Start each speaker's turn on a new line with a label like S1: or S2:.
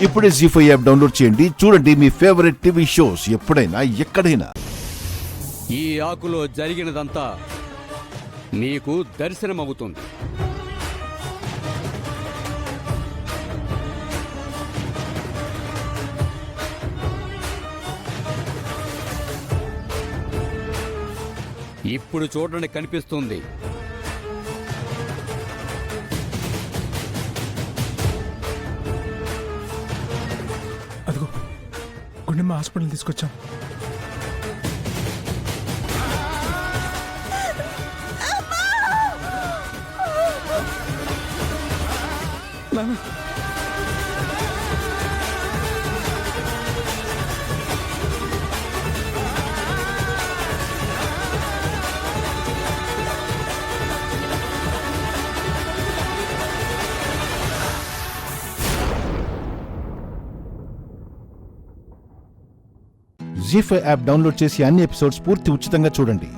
S1: ఇప్పుడే జీ5 app download చేయండి. చూడండి మీ ఫేవరెట్ టీవీ షోస్ ఎప్పుడైనా ఎక్కడైనా.
S2: ఈ ఆకులో జరిగినదంతా నీకు దర్శనమవుతుంది. ఇప్పుడు చూడండి, కనిపిస్తుంది.
S3: అదిగో గుండెమ్మ హాస్పిటల్ తీసుకొచ్చాం.
S1: జీ5 యాప్ డౌన్లోడ్ చేసి అన్ని ఎపిసోడ్స్ పూర్తి ఉచితంగా చూడండి.